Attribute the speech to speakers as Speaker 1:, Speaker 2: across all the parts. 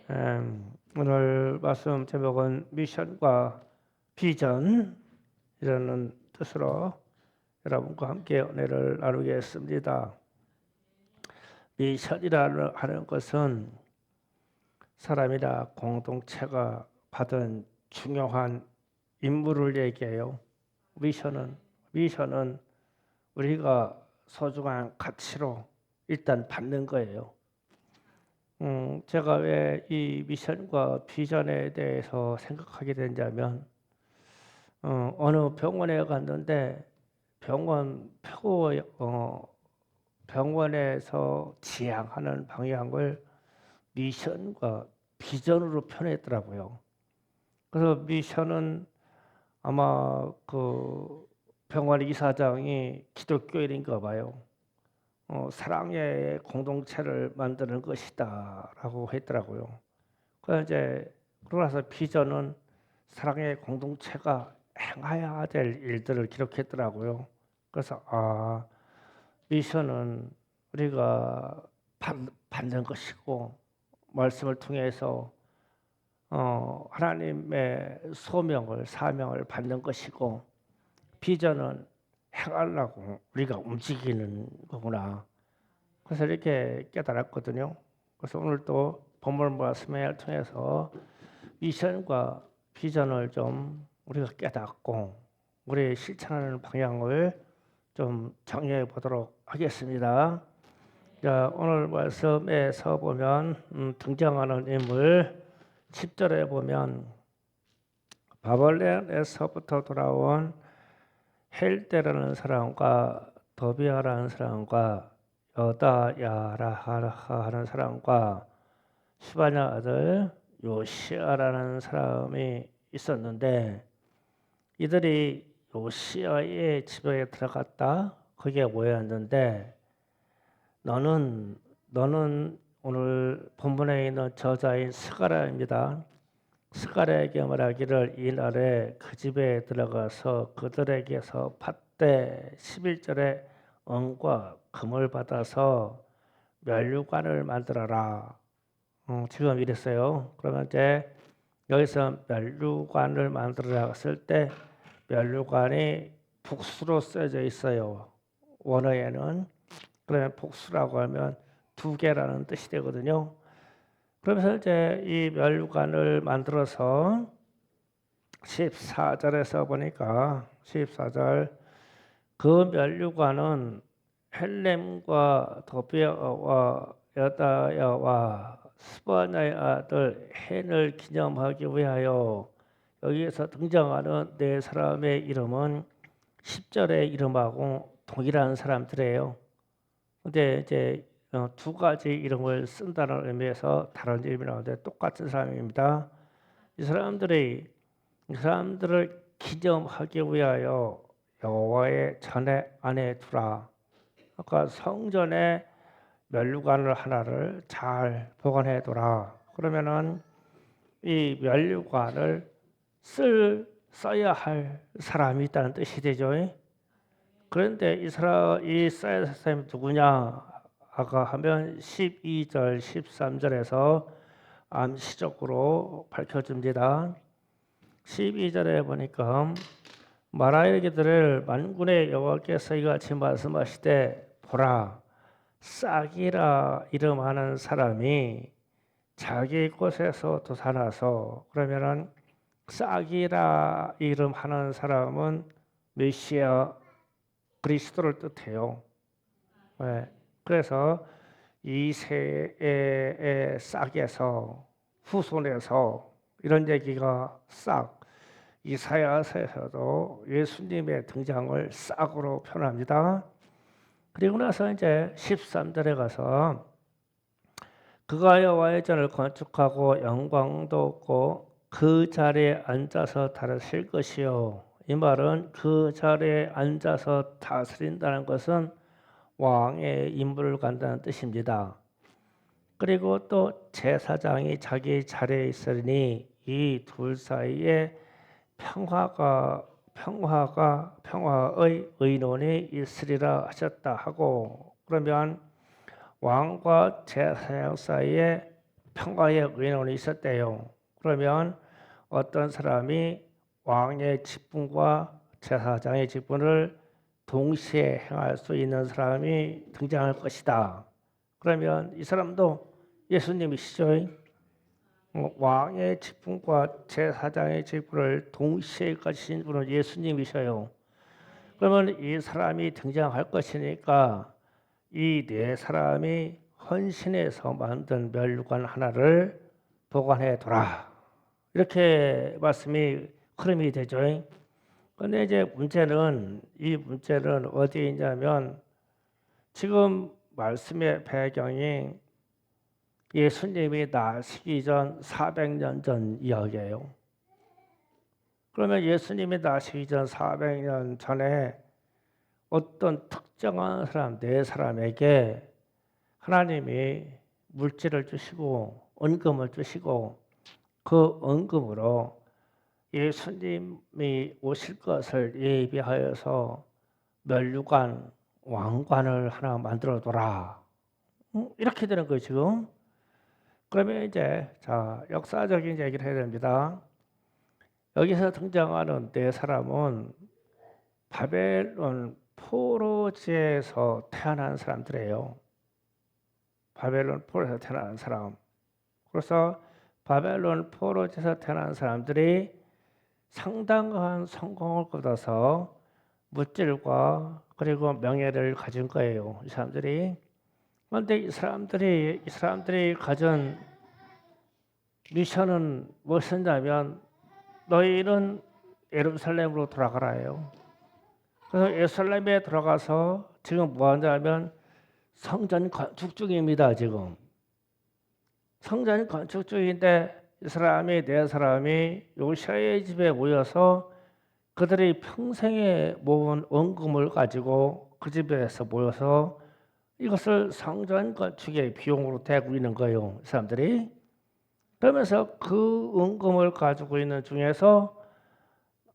Speaker 1: 오늘 말씀 제목은 미션과 비전이라는 뜻으로 여러분과 함께 은혜를 나누겠습니다. 미션이라는 하는 것은 사람이나 공동체가 받은 중요한 임무를 얘기해요. 미션은 우리가 소중한 가치로 일단 받는 거예요. 제가 왜 이 미션과 비전에 대해서 생각하게 됐냐면, 어느 병원에 갔는데 병원에서 지향하는 방향을 미션과 비전으로 표현했더라고요. 그래서 미션은 아마 그 병원 이사장이 기독교인인가 봐요. 사랑의 공동체를 만드는 것이다라고 했더라고요. 그러고 나서 비전은 사랑의 공동체가 행해야 될 일들을 기록했더라고요. 그래서 미션은 우리가 받는 것이고, 말씀을 통해서 하나님의 사명을 받는 것이고, 비전은 행하려고 우리가 움직이는 거구나. 그래서 이렇게 깨달았거든요. 그래서 오늘 또 본문 말씀을 통해서 미션과 비전을 좀 우리가 깨닫고 우리 실천하는 방향을 좀 정리해 보도록 하겠습니다. 자, 오늘 말씀에서 보면 등장하는 인물 10절에 보면 바벨론에서부터 돌아온 헬데라는 사람과 도비아라는 사람과 여다야라 하는 사람과 시바냐 아들 요시아라는 사람이 있었는데, 이들이 요시아의 집에 들어갔다. 그게 뭐였는데, 너는 오늘 본문에 있는 저자인 스가랴입니다. 스가랴에게 말하기를 이날에 그 집에 들어가서 그들에게서 팥대 11절에 은과 금을 받아서 면류관을 만들어라. 지금 이랬어요. 그러면 이제 여기서 면류관을 만들어라 했을 때 면류관이 복수로 쓰여져 있어요. 원어에는. 그러면 복수라고 하면 두 개라는 뜻이 되거든요. 그러면서 이제 이 면류관을 만들어서 14절에서 보니까 14절 그 면류관은 헬렘과 도비아와 여다야와 스바냐의 아들 헨을 기념하기 위하여, 여기에서 등장하는 네 사람의 이름은 10절의 이름하고 동일한 사람들이에요. 근데 이제 두 가지 이름을 쓴다는 의미에서 다른 이름이 나오는데 똑같은 사람입니다. 이 사람들을 기념하기 위하여 여호와의 전에 안에 두라. 아까 성전에 면류관을 하나를 잘 보관해 둬라. 그러면은 이 면류관을 써야 할 사람이 있다는 뜻이 되죠. 그런데 이 써야 할 사람이 누구냐? 아까 하면 12절, 13절에서 암시적으로 밝혀집니다. 12절에 보니까 말하기를 만군의 여호와께서 이같이 말씀하시되 보라, 싹이라 이름하는 사람이 자기 곳에서 솟아나서, 그러면은 싹이라 이름하는 사람은 메시아 그리스도를 뜻해요. 네. 그래서 이새의 싹에서 후손에서 이런 얘기가 싹, 이사야서에서도 예수님의 등장을 싹으로 표현합니다. 그리고 나서 이제 13절에 가서 그가 여호와의 전을 건축하고 영광도 없고 그 자리에 앉아서 다스릴 것이요. 이 말은 그 자리에 앉아서 다스린다는 것은 왕의 임무를 간다는 뜻입니다. 그리고 또 제사장이 자기 자리에 있으니 이 둘 사이에 평화의 의논이 있으리라 하셨다 하고, 그러면 왕과 제사장 사이에 평화의 의논이 있었대요. 그러면 어떤 사람이 왕의 직분과 제사장의 직분을 동시에 행할 수 있는 사람이 등장할 것이다. 그러면 이 사람도 예수님이시죠. 왕의 직분과 제사장의 직분을 동시에 가지신 분은 예수님이셔요. 그러면 이 사람이 등장할 것이니까 이 네 사람이 헌신해서 만든 멸류관 하나를 보관해 둬라. 이렇게 말씀이 흐름이 되죠. 그런데 이제 이 문제는 어디에 있냐면 지금 말씀의 배경이 예수님이 나시기 전 400년 전 이야기예요. 그러면 예수님이 나시기 전 400년 전에 어떤 특정한 사람, 네 사람에게 하나님이 물질을 주시고 은금을 주시고 그 은금으로 예수님이 오실 것을 예비하여서 멸류관, 왕관을 하나 만들어 둬라. 이렇게 되는 거예요, 지금. 그러면 이제 역사적인 얘기를 해야 됩니다. 여기서 등장하는 네 사람은 바벨론 포로지에서 태어난 사람들이에요. 바벨론 포로에서 태어난 사람. 그래서 바벨론 포로지에서 태어난 사람들이 상당한 성공을 거둬서 물질과 그리고 명예를 가진 거예요. 이 사람들이. 그런데 이 사람들이 가진 미션은 무엇이냐면 너희는 예루살렘으로 돌아가라예요. 그래서 예루살렘에 들어가서 지금 뭐 하냐면 성전 건축 중입니다. 지금 성전 건축 중인데 네 사람이 요시아의 집에 모여서 그들이 평생에 모은 원금을 가지고 그 집에서 모여서 이것을 성전 건축의 비용으로 대고 있는 거예요. 이 사람들이. 그러면서 그 원금을 가지고 있는 중에서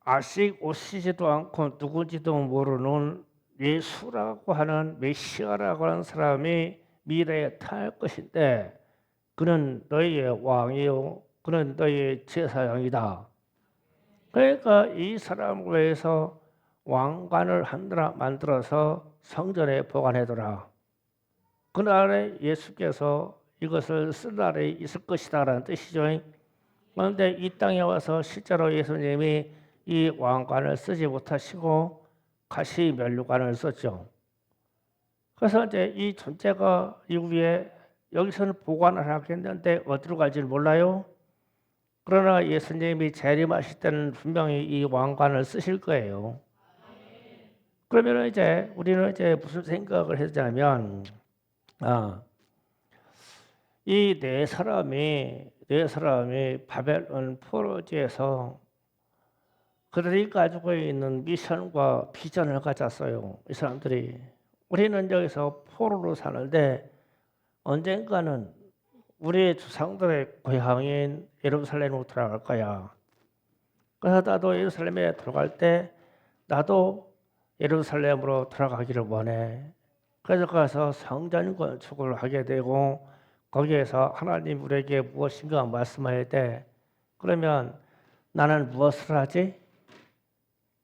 Speaker 1: 아직 오시지도 않고 누군지도 모르는 예수라고 하는 메시아라고 하는 사람이 미래에 태어날 것인데 그는 너희의 왕이요 그는 너희의 제사장이다. 그러니까 이 사람을 위해서 왕관을 하나 만들어서 성전에 보관해둬라. 그날에 예수께서 이것을 쓸 날이 있을 것이다라는 뜻이죠. 그런데 이 땅에 와서 실제로 예수님이 이 왕관을 쓰지 못하시고 가시 면류관을 썼죠. 그래서 이제 이 존재가 이후에 여기서는 보관을 하겠는데 어디로 갈지는 몰라요. 그러나 예수님이 재림하실 때는 분명히 이 왕관을 쓰실 거예요. 그러면 이제 우리는 이제 무슨 생각을 하자면 이 네 사람이 바벨론 포로지에서 그들이 가지고 있는 미션과 비전을 가졌어요. 이 사람들이. 우리는 여기서 포로로 사는데 언젠가는 우리의 조상들의 고향인 예루살렘으로 돌아갈 거야. 그래서 나도 예루살렘에 들어갈 때 나도 예루살렘으로 돌아가기를 원해. 그래서 가서 성전 건축을 하게 되고 거기에서 하나님 우리에게 무엇인가 말씀할 때 그러면 나는 무엇을 하지?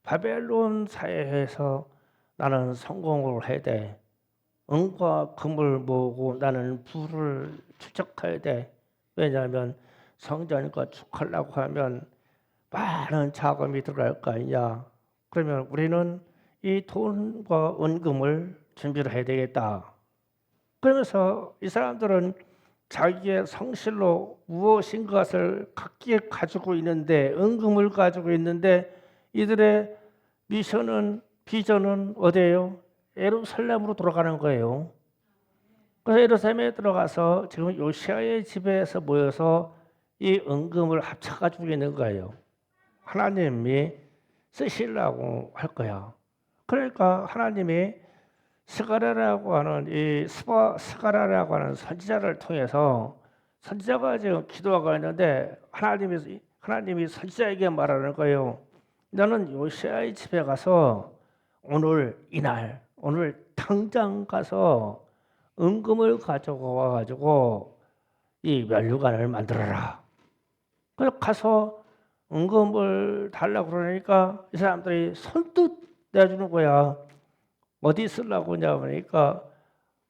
Speaker 1: 바벨론 사회에서 나는 성공을 해야 돼. 은과 금을 모으고 나는 부를 축적해야 돼. 왜냐하면 성전 건축하려고 하면 많은 자금이 들어갈 거 아니냐. 그러면 우리는 이 돈과 은금을 준비를 해야 되겠다. 그러면서 이 사람들은 자기의 성실로 무엇인 것을 갖기에 가지고 있는데 은금을 가지고 있는데 이들의 미션은 비전은 어디예요? 예루살렘으로 돌아가는 거예요. 그래서 예루살렘에 들어가서 지금 요시아의 집에서 모여서 이 은금을 합쳐가지고 있는 거예요. 하나님이 쓰시려고 할 거야. 그러니까 하나님이 스가랴라고 하는 스가랴라고 하는 선지자를 통해서 선지자가 지금 기도하고 있는데 하나님이 선지자에게 말하는 거예요. 너는 요시아의 집에 가서 오늘 당장 가서 은금을 가지고 와가지고 이 면류관을 만들어라. 그래서 가서 은금을 달라고 그러니까 이 사람들이 선뜻 내주는 거야. 어디 쓰려고 하냐 보니까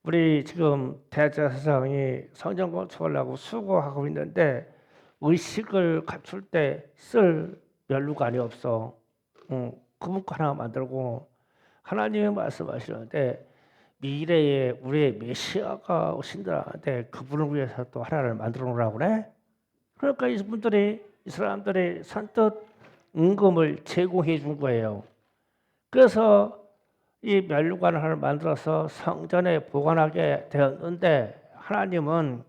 Speaker 1: 우리 지금 대제사장이 성전 건축하려고 수고하고 있는데 의식을 갖출 때 쓸 면류관이 없어. 그분 하나 만들고 하나님이 말씀하시는데 미래에 우리의 메시아가 오신다는데 그분을 위해서 또 하나를 만들어 놓으라고 그래. 그러니까 이 사람들이 선뜻 은금을 제공해 준 거예요. 그래서 이 면류관을 하나 만들어서 성전에 보관하게 되었는데 하나님은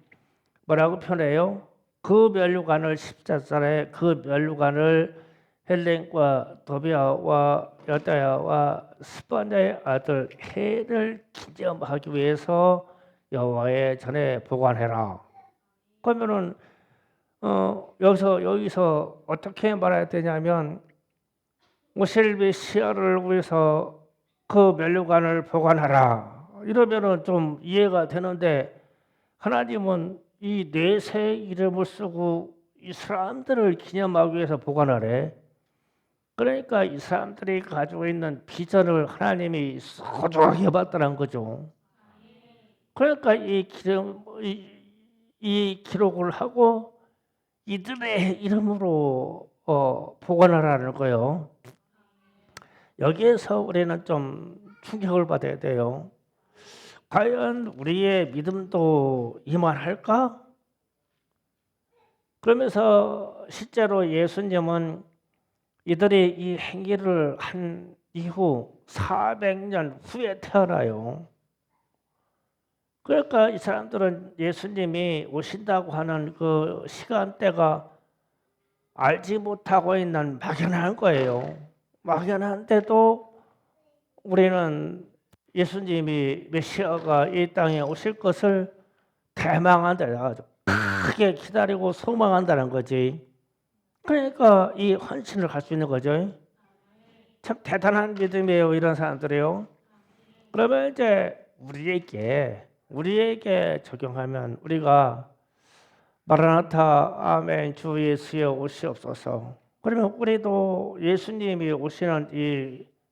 Speaker 1: 뭐라고 표현해요? 그 면류관을 십자가에 그 면류관을 헬렌과 도비아와 여다야와 스바냐의 아들 헬을 기념하기 위해서 여호와의 전에 보관해라. 그러면은 여기서 어떻게 말해야 되냐면 오실 메시아를 위해서 그 면류관을 보관하라. 이러면은 좀 이해가 되는데 하나님은 이 내세 이름을 쓰고 이 사람들을 기념하기 위해서 보관하래. 그러니까 이 사람들이 가지고 있는 비전을 하나님이 소중하게 봤다는 거죠. 그러니까 이 기록을 하고 이들의 이름으로 보관하라는 거예요. 여기에서 우리는 좀 충격을 받아야 돼요. 과연 우리의 믿음도 이만할까? 그러면서 실제로 예수님은 이들이 이 행위를 한 이후 400년 후에 태어나요. 그러니까 이 사람들은 예수님이 오신다고 하는 그 시간대가 알지 못하고 있는 막연한 거예요. 막연한데도 우리는 예수님이 메시아가 이 땅에 오실 것을 대망한다, 크게 기다리고 소망한다는 거지. 그러니까 이 헌신을 할 수 있는 거죠. 참 대단한 믿음이에요, 이런 사람들이요. 그러면 이제 우리에게 적용하면 우리가 마라나타 아멘 주 예수여 오시옵소서. 그러면 우리도 예수님이 오시는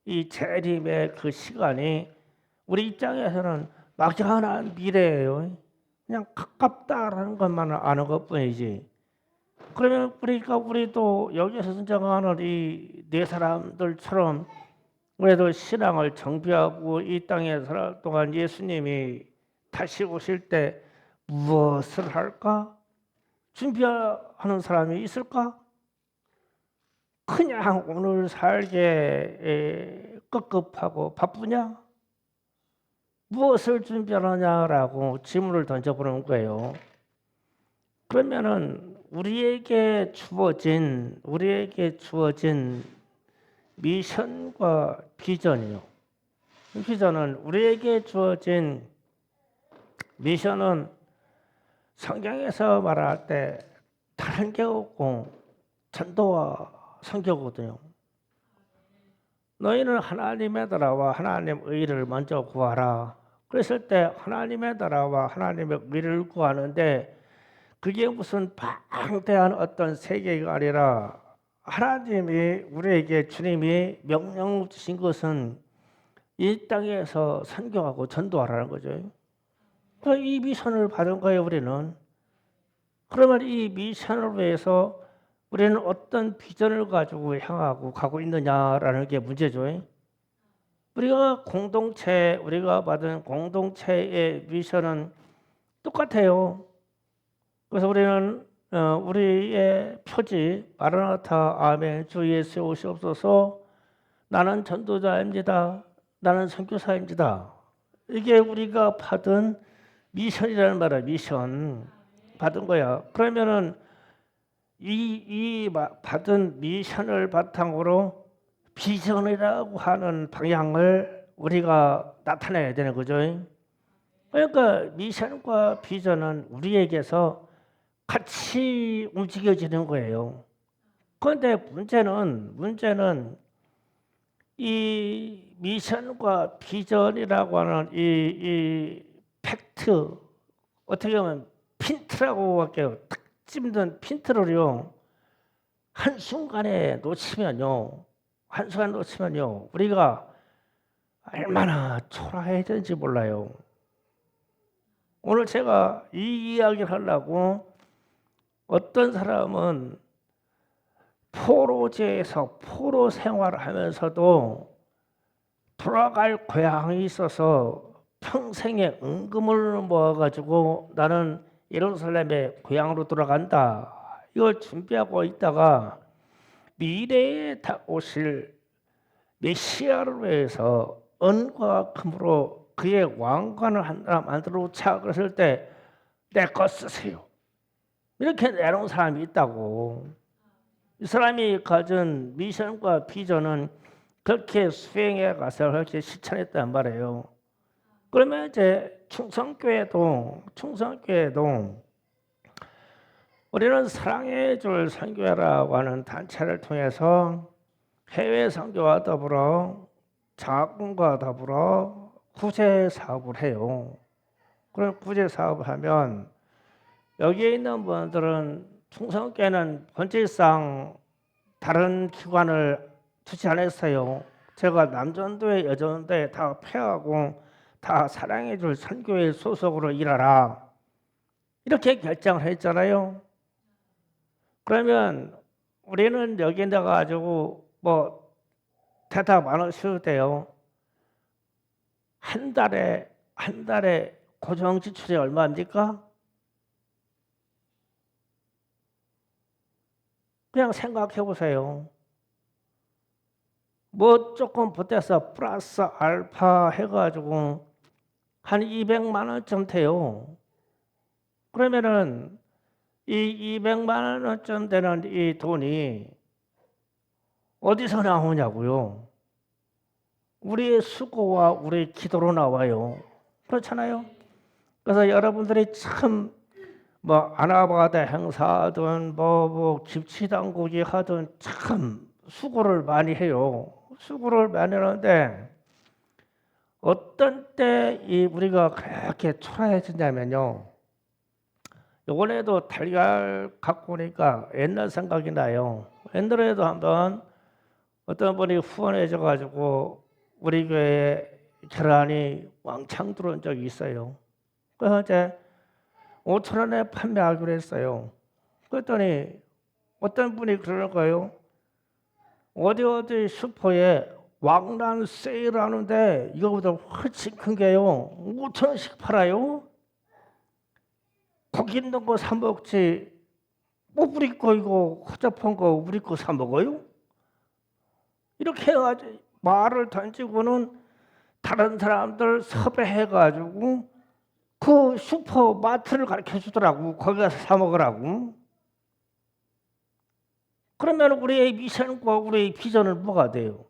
Speaker 1: 이 재림의 그 시간이 우리 입장에서는 막연한 미래예요. 그냥 가깝다라는 것만 아는 것뿐이지. 그러면 우리도 여기서 선정하는 이 네 사람들처럼 우리도 신앙을 정비하고 이 땅에 살 동안 예수님이 다시 오실 때 무엇을 할까? 준비하는 사람이 있을까? 그냥 오늘 살게 급급하고 바쁘냐? 무엇을 준비하느냐라고 질문을 던져보는 거예요. 그러면은 우리에게 주어진 미션과 비전이요. 비전은 우리에게 주어진 미션은 성경에서 말할 때 다른 게 없고 전도와 선교거든요. 너희는 하나님의 나라와 하나님의 의를 먼저 구하라. 그랬을 때 하나님의 나라와 하나님의 의를 구하는데 그게 무슨 방대한 어떤 세계가 아니라 하나님이 우리에게 주님이 명령 주신 것은 이 땅에서 선교하고 전도하라는 거죠. 이 미션을 받은 거예요, 우리는. 그러면 이 미션을 위해서 우리는 어떤 비전을 가지고 향하고 가고 있느냐라는 게 문제죠. 우리가 받은 공동체의 미션은 똑같아요. 그래서 우리는 우리의 표지 마라나타 아멘 주 예수 오시옵소서 나는 전도자입니다. 나는 선교사입니다. 이게 우리가 받은 미션이라는 말이야. 미션 받은 거야. 그러면은 이 받은 미션을 바탕으로 비전이라고 하는 방향을 우리가 나타내야 되는 거죠. 그러니까 미션과 비전은 우리에게서 같이 움직여지는 거예요. 그런데 문제는 이 미션과 비전이라고 하는 이 팩트, 어떻게 보면 핀트라고 할게요. 탁 찝는 핀트를요. 한순간에 놓치면요. 한순간 놓치면요. 우리가 얼마나 초라해졌는지 몰라요. 오늘 제가 이 이야기를 하려고 어떤 사람은 포로제에서 포로 생활을 하면서도 돌아갈 고향이 있어서 평생에 은금을 모아가지고 나는 예루살렘의 고향으로 돌아간다. 이걸 준비하고 있다가 미래에 오실 메시아를 위해서 은과 금으로 그의 왕관을 하나 만들어 차 그랬을 때 내 것 쓰세요. 이렇게 내놓은 사람이 있다고. 이 사람이 가진 미션과 비전은 그렇게 수행해 가서 그렇게 실천했단 말이에요. 그러면 이제 충성교회도 우리는 사랑의 줄 선교회라고 하는 단체를 통해서 해외 선교와 더불어 장학금과 더불어 구제 사업을 해요. 그런 구제 사업을 하면 여기에 있는 분들은 충성교회는 본질상 다른 기관을 두지 않았어요. 제가 남전도에 여전도에 다 폐하고 다 사랑해 줄 선교회 소속으로 일하라 이렇게 결정을 했잖아요. 그러면 우리는 여기에 나가가지고 뭐 대답 안 하셔도 돼요. 한 달에 고정 지출이 얼마입니까? 그냥 생각해 보세요. 뭐 조금 보태서 플러스 알파 해가지고 한 200만 원쯤 돼요. 그러면은 이 200만 원쯤 되는 이 돈이 어디서 나오냐고요? 우리의 수고와 우리의 기도로 나와요. 그렇잖아요. 그래서 여러분들이 참 뭐 아나바다 행사하든 뭐 김치당국이 하든 참 수고를 많이 해요. 수고를 많이 하는데 어떤 때 이 우리가 그렇게 초라해지냐면요. 요번에도 달걀 갖고 오니까 옛날 생각이 나요. 옛날에도 한번 어떤 분이 후원해줘 가지고 우리 교회에 계란이 왕창 들어온 적이 있어요. 그래서 이제 5천 원에 판매하기로 했어요. 그랬더니 어떤 분이 그러는 거예요. 어디 슈퍼에 왕란 세일하는데 이거보다 훨씬 큰 게요. 5천 원씩 팔아요. 고기 있는 거 사 먹지. 뭐 우리 거 이거 허접한 거 우리 거 사 먹어요? 이렇게 해가지고 말을 던지고는 다른 사람들 섭외해가지고 그 슈퍼마트를 가르쳐 주더라고. 거기 가서 사 먹으라고. 그러면 우리의 미션과 우리의 비전은 뭐가 돼요?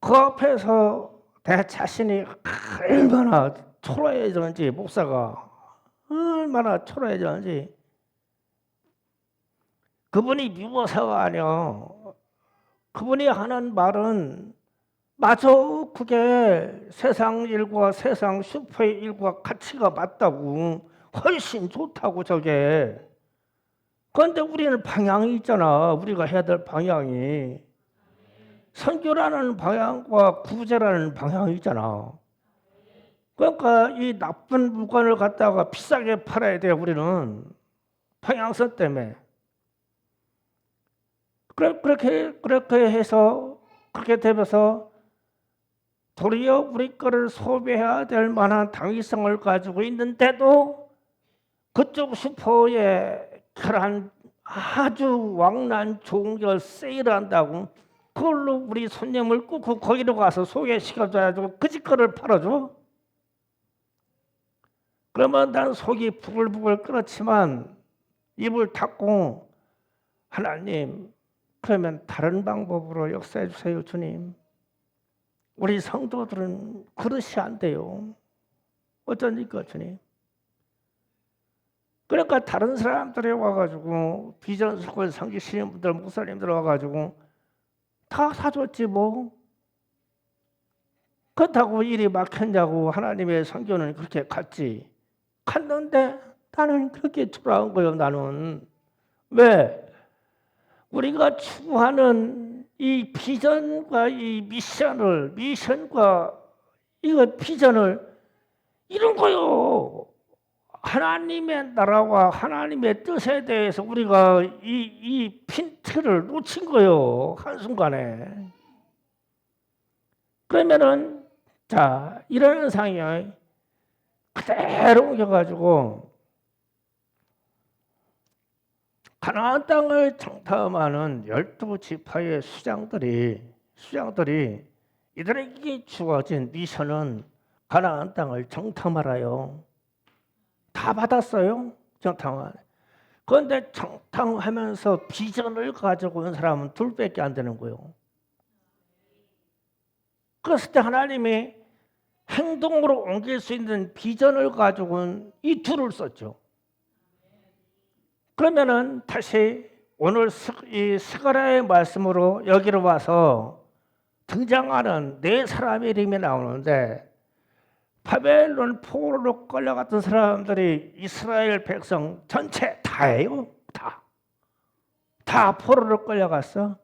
Speaker 1: 그 앞에서 내 자신이 얼마나 초라해졌는지, 목사가 얼마나 초라해졌는지. 그분이 미워서가 아니야. 그분이 하는 말은 맞아. 그게 세상 일과 세상 슈퍼의 일과 가치가 맞다고. 훨씬 좋다고 저게. 그런데 우리는 방향이 있잖아. 우리가 해야 될 방향이. 선교라는 방향과 구제라는 방향이 있잖아. 그러니까 이 나쁜 물건을 갖다가 비싸게 팔아야 돼. 우리는 방향성 때문에. 그렇게 해서 그렇게 되면서 도리어 우리 거를 소비해야 될 만한 당위성을 가지고 있는데도 그쪽 슈퍼에 계란 아주 왕란 좋은 걸 세일한다고 그걸로 우리 손님을 꾹꾹 거기로 가서 소개시켜줘가지고 그 집 거를 팔아줘. 그러면 난 속이 부글부글 끓었지만 입을 닫고 하나님 그러면 다른 방법으로 역사해 주세요 주님. 우리 성도들은 그릇이 안 돼요. 어쩌니까 주님. 그러니까 다른 사람들이 와가지고 비전스쿨 섬기시는 분들 목사님들 와가지고 다 사줬지 뭐. 그렇다고 일이 막혔냐고. 하나님의 선교는 그렇게 갔지. 갔는데 나는 그렇게 초라한 거예요. 나는 왜? 우리가 추구하는 이 비전과 이 미션과 이거 비전을 이런 거요. 하나님의 나라와 하나님의 뜻에 대해서 우리가 이 핀트를 놓친 거요. 한순간에. 그러면은 자, 이런 상황이 그대로 옮겨가지고 가나안 땅을 정탐하는 12지파의 수장들이 이들에게 주어진 미션은 가나안 땅을 정탐하라요. 다 받았어요. 정탐을. 그런데 정탐하면서 비전을 가지고 온 사람은 둘밖에 안 되는 거예요. 그랬을 때 하나님이 행동으로 옮길 수 있는 비전을 가지고 온 이 둘을 썼죠. 그러면은 다시 오늘 이 스가랴의 말씀으로 여기로 와서 등장하는 네 사람의 이름이 나오는데 바벨론 포로로 끌려갔던 사람들이 이스라엘 백성 전체 다예요. 다 포로로 끌려갔어.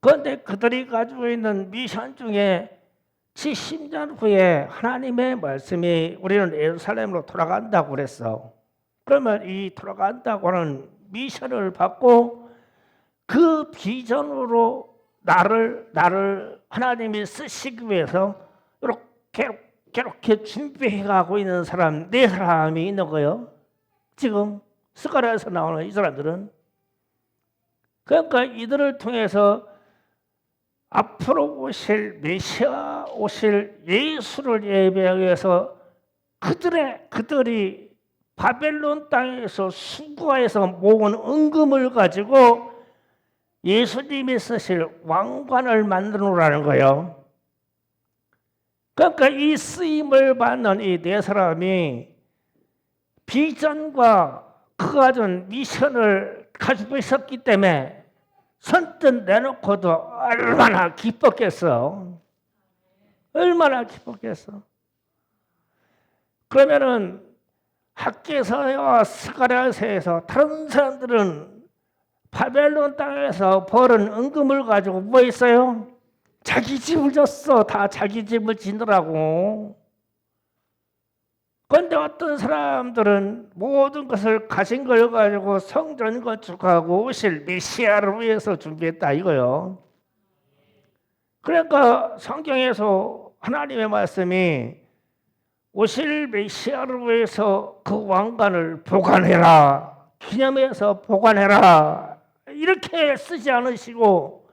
Speaker 1: 그런데 그들이 가지고 있는 미션 중에 70년 후에 하나님의 말씀이 우리는 예루살렘으로 돌아간다고 그랬어. 그러면 이 돌아간다고 하는 미션을 받고 그 비전으로 나를 하나님이 쓰시기 위해서 이렇게 준비해가고 있는 사람 네 사람이 있는 거예요. 지금 스가랴에서 나오는 이 사람들은. 그러니까 이들을 통해서 앞으로 오실 메시아 오실 예수를 예배하기 위해서 그들이 바벨론 땅에서 수고해서 모은 은금을 가지고 예수님이 쓰실 왕관을 만들어라는 거예요. 그러니까 이 쓰임을 받는 이 네 사람이 비전과 그 가진 미션을 가지고 있었기 때문에 선뜻 내놓고도 얼마나 기뻤겠어. 얼마나 기뻤겠어. 그러면은 학개서와 스가랴서에서 다른 사람들은 바벨론 땅에서 벌은 은금을 가지고 뭐 있어요? 자기 집을 줬어. 다 자기 집을 지느라고. 그런데 어떤 사람들은 모든 것을 가진 걸 가지고 성전 건축하고 오실 메시아를 위해서 준비했다 이거요. 그러니까 성경에서 하나님의 말씀이 오실 메시아를 위해서 그 왕관을 보관해라. 기념해서 보관해라. 이렇게 쓰지 않으시고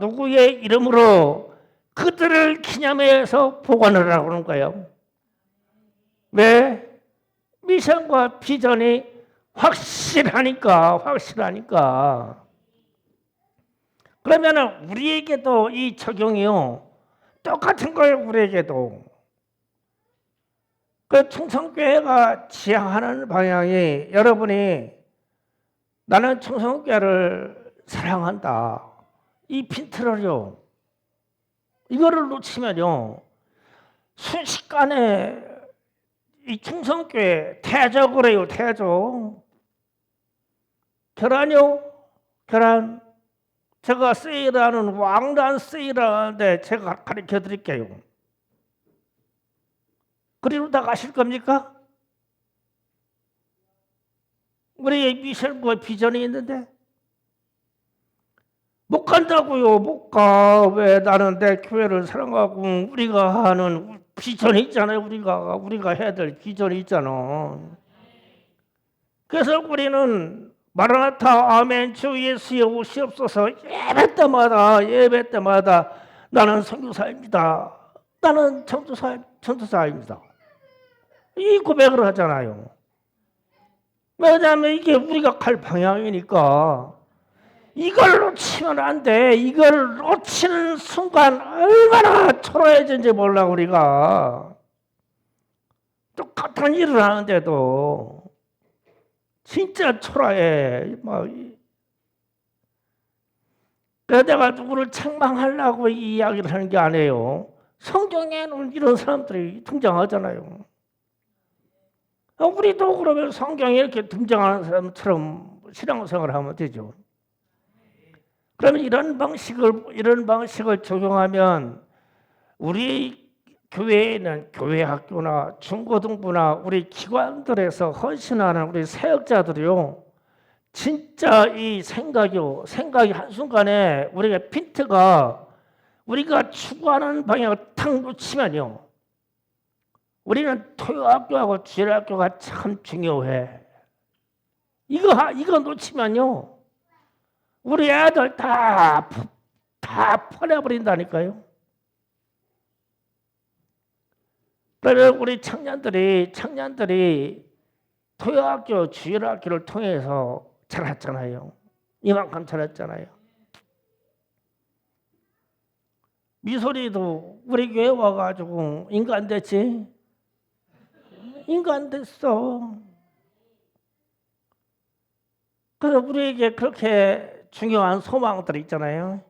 Speaker 1: 누구의 이름으로 그들을 기념해서 보관하라고 그러는 거예요. 왜? 미션과 비전이 확실하니까. 그러면 우리에게도 이 적용이요. 똑같은 거예요. 우리에게도. 그 충성교회가 지향하는 방향이 여러분이 나는 충성교회를 사랑한다. 이 핀트를요. 이거를 놓치면요. 순식간에 이 충성교회 퇴적을 해요. 퇴적. 계란. 제가 세일하는 왕란 세일하는데 제가 가르쳐 드릴게요. 그리로 다 가실 겁니까? 우리의 미션과 비전이 있는데 못 간다고요. 못 가. 왜? 나는 내 교회를 사랑하고 우리가 하는 비전이 있잖아요. 우리가 해야 될 비전이 있잖아. 그래서 우리는 마라나타 아멘 주 예수의 오시옵소서 예배 때마다 나는 선교사입니다. 나는 전도사입니다. 이 고백을 하잖아요. 왜냐하면 이게 우리가 갈 방향이니까. 이걸 놓치면 안 돼. 이걸 놓치는 순간 얼마나 초라해진지 몰라 우리가. 똑같은 일을 하는데도 진짜 초라해. 그래서 내가 누구를 책망하려고 이 이야기를 하는 게 아니에요. 성경에는 이런 사람들이 등장하잖아요. 우리도 그러면 성경에 이렇게 등장하는 사람처럼 신앙생활을 하면 되죠. 그러면 이런 방식을 적용하면 우리 교회에는 교회 학교나 중고등부나 우리 기관들에서 헌신하는 우리 사역자들이요, 진짜 이 생각이 한순간에 우리가 핀트가 우리가 추구하는 방향을 탁 놓치면요, 우리는 토요학교하고 주일학교가 참 중요해. 이거 놓치면요, 우리 애들 다 퍼내버린다니까요. 그러면 우리 청년들이 토요학교, 주일학교를 통해서 자랐잖아요. 이만큼 자랐잖아요. 미소리도 우리 교회 와가지고 인간 됐지? 인간 됐어. 그래서 우리에게 그렇게 중요한 소망들이 있잖아요.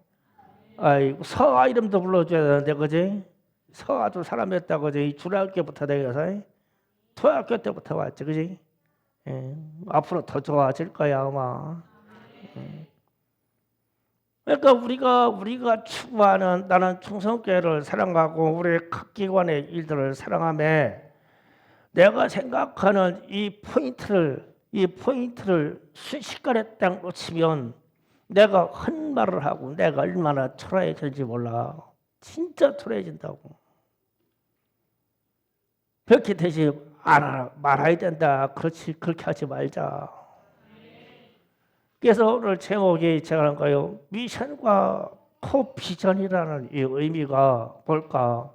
Speaker 1: 아이고, 서아 이름도 불러줘야 되는데, 그지? 서아도 사람이었다, 그지? 주일학교부터 되어서 토요학교 때부터 왔지, 그지? 예, 앞으로 더 좋아질 거야, 아마. 그러니까 우리가 추구하는, 나는 충성교회를 사랑하고 우리 각 기관의 일들을 사랑하며, 내가 생각하는 이 포인트를 순식간에 딱 놓치면 내가 헛말을 하고 내가 얼마나 초라해질지 몰라. 진짜 초라해진다고. 그렇게 되지 말아야 된다. 그렇게 하지 말자. 그래서 오늘 제목이 제가 한 거예요. 미션과 코비전이라는 이 의미가 뭘까?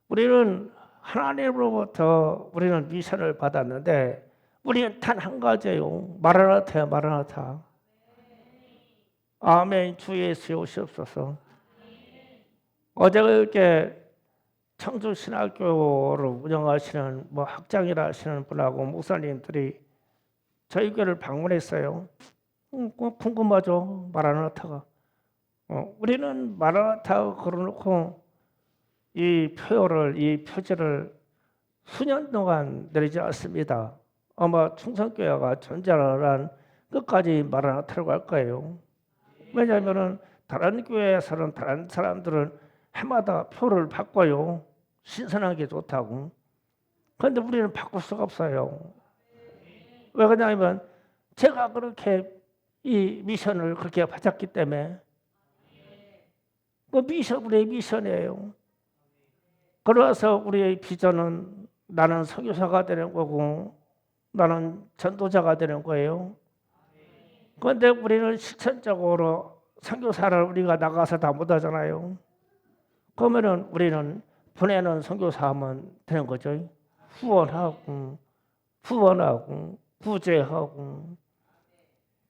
Speaker 1: 우리는 하나님으로부터 우리는 미션을 받았는데 우리는 단 한 가지예요. 마라나타야, 마라나타. 아멘. 주 예수의 오시옵소서. 어제 이렇게 청주신학교를 운영하시는 학장이라 하시는 분하고 목사님들이 저희 교회를 방문했어요. 궁금하죠, 마라나타가. 우리는 마라나타가 걸어놓고 이 표지를 수년 동안 내리지 않습니다. 아마 충성교회가 존재하는 끝까지 마라나타라고 할 거예요. 왜냐하면 다른 교회에서는 다른 사람들은 해마다 표를 바꿔요. 신선한 게 좋다고. 그런데 우리는 바꿀 수가 없어요. 왜 그러냐면 제가 그렇게 이 미션을 그렇게 받았기 때문에. 우리의 미션이에요. 그래서 우리의 비전은 나는 선교사가 되는 거고 나는 전도자가 되는 거예요. 그런데 우리는 실천적으로 선교사를 우리가 나가서 다 못하잖아요. 그러면은 우리는 보내는 선교사 하면 되는 거죠. 후원하고 구제하고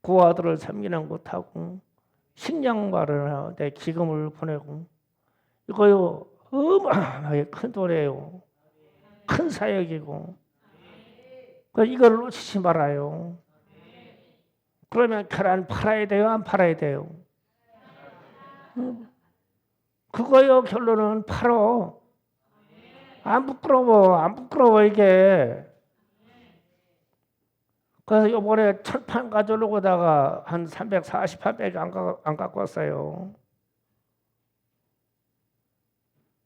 Speaker 1: 고아들을 섬기는 것하고 식량 마련하는데 기금을 보내고, 이거요 어마어마하게 큰 돈이에요. 큰 사역이고. 이걸 놓치지 말아요. 그러면 계란 팔아야 돼요, 안 팔아야 돼요? 그거요, 결론은 팔어. 안 부끄러워 이게. 그래서 이번에 철판 가져오려다가 한 340판밖에 안 갖고 왔어요.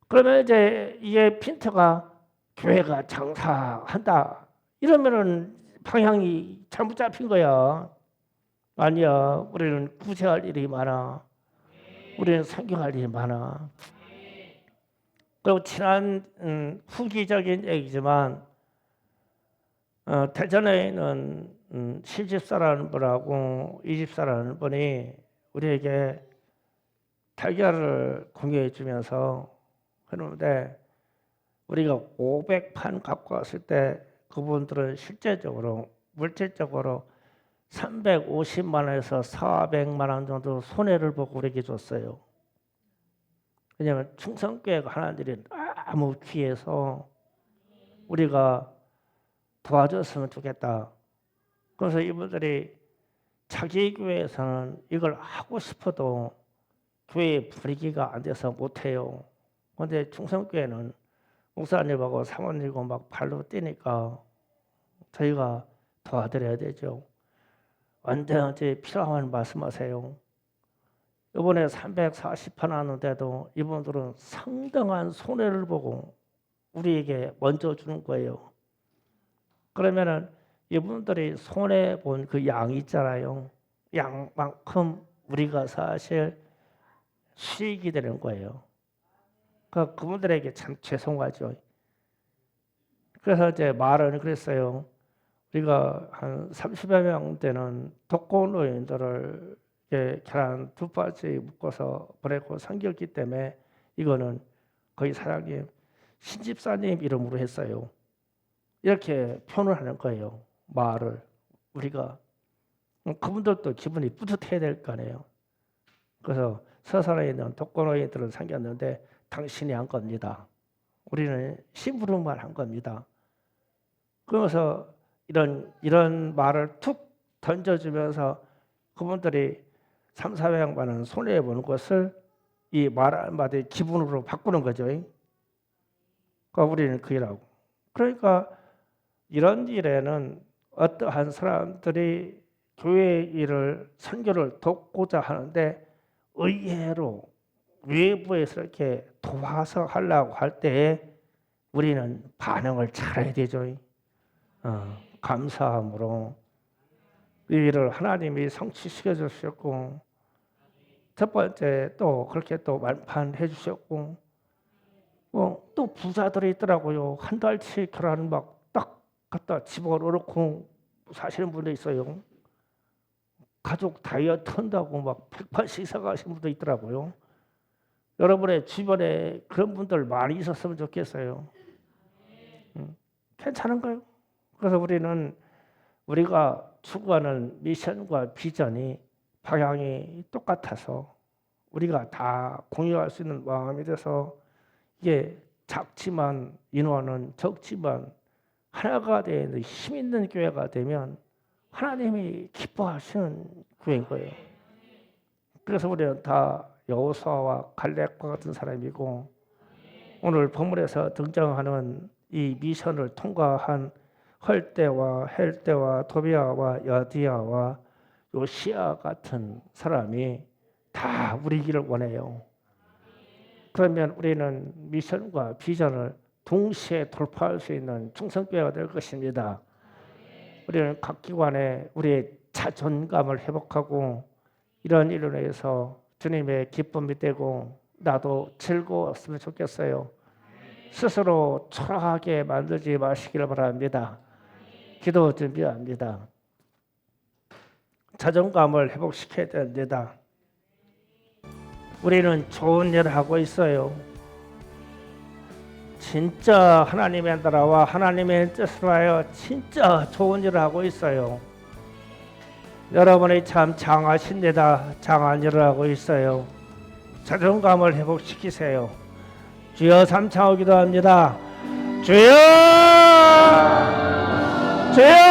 Speaker 1: 그러면 이제 이게 핀트가 교회가 장사한다 이러면은 방향이 잘못 잡힌 거야. 아니야, 우리는 구제할 일이 많아. 우리는 선교할 일이 많아. 그리고 지난 후기적인 얘기지만 대전에는 시집사라는 분하고 이집사라는 분이 우리에게 달걀을 공유해 주면서 그러는데, 우리가 500판 갖고 왔을 때 그분들은 실제적으로 물질적으로 350만 원에서 400만 원 정도 손해를 보고 우리에게 줬어요. 왜냐하면 충성교회가 하나님들이 너무 귀해서 우리가 도와줬으면 좋겠다. 그래서 이분들이 자기 교회에서는 이걸 하고 싶어도 교회 분위기가 안 돼서 못해요. 근데 충성교회는 목사님하고 사모님하고 막 발로 뛰니까 저희가 도와드려야 되죠. 언제든지 필요하면 말씀하세요. 이번에 340판 하는데도 이분들은 상당한 손해를 보고 우리에게 먼저 주는 거예요. 그러면은 이분들이 손해 본 그 양이 있잖아요. 양만큼 우리가 사실 수익이 되는 거예요. 그분들에게 참 죄송하죠. 그래서 이제 말은 그랬어요. 우리가 한 30여 명 되는 독거노인들을 계란 2바지 묶어서 보내고 섬겼기 때문에 이거는 거의 사장님, 신집사님 이름으로 했어요. 이렇게 표현을 하는 거예요. 말을 우리가 그분들도 기분이 뿌듯해야 될 거 아니에요. 그래서 서산에 있는 독거노인들을 섬겼는데 당신이 한 겁니다. 우리는 심부름만 한 겁니다. 그러면서 이런 말을 툭 던져주면서 그분들이 3, 400만원 손해보는 것을 이 말 한마디 기분으로 바꾸는 거죠. 그러니까 우리는 그 일하고. 그러니까 이런 일에는 어떠한 사람들이 교회 일을 선교를 돕고자 하는데 의외로 외부에서 이렇게 도와서 하려고 할 때에 우리는 반응을 잘해야 되죠. 감사함으로 이 일을 하나님이 성취시켜 주셨고, 첫 번째 또 그렇게 또 완판해 주셨고, 또 부자들이 있더라고요. 한 달치 계란 막 딱 갖다 집어넣고 사시는 분도 있어요. 가족 다이어트 한다고 막 100판씩 사가시는 분도 있더라고요. 여러분의 주변에 그런 분들 많이 있었으면 좋겠어요. 괜찮은가요? 그래서 우리가 추구하는 미션과 비전이 방향이 똑같아서 우리가 다 공유할 수 있는 마음이 돼서 이게 작지만 인원은 적지만 하나가 되는 힘 있는 교회가 되면 하나님이 기뻐하시는 교회인 거예요. 그래서 우리는 다 여호수아와 갈렙과 같은 사람이고 오늘 본문에서 등장하는 이 미션을 통과한 헐대와 헬대와 도비아와 여디아와 요시아 같은 사람이 다 우리기를 원해요. 그러면 우리는 미션과 비전을 동시에 돌파할 수 있는 충성교회가 될 것입니다. 우리는 각 기관에 우리의 자존감을 회복하고 이런 일로 인해서 주님의 기쁨이 되고 나도 즐거웠으면 좋겠어요. 스스로 초라하게 만들지 마시기를 바랍니다. 기도 준비합니다. 자존감을 회복시켜야 됩니다. 우리는 좋은 일을 하고 있어요. 진짜 하나님의 나라와 하나님의 뜻을 하여 진짜 좋은 일을 하고 있어요. 여러분이 참 장하십니다. 장한 일을 하고 있어요. 자존감을 회복시키세요. 주여 삼창하기도 합니다. 주여! 주여!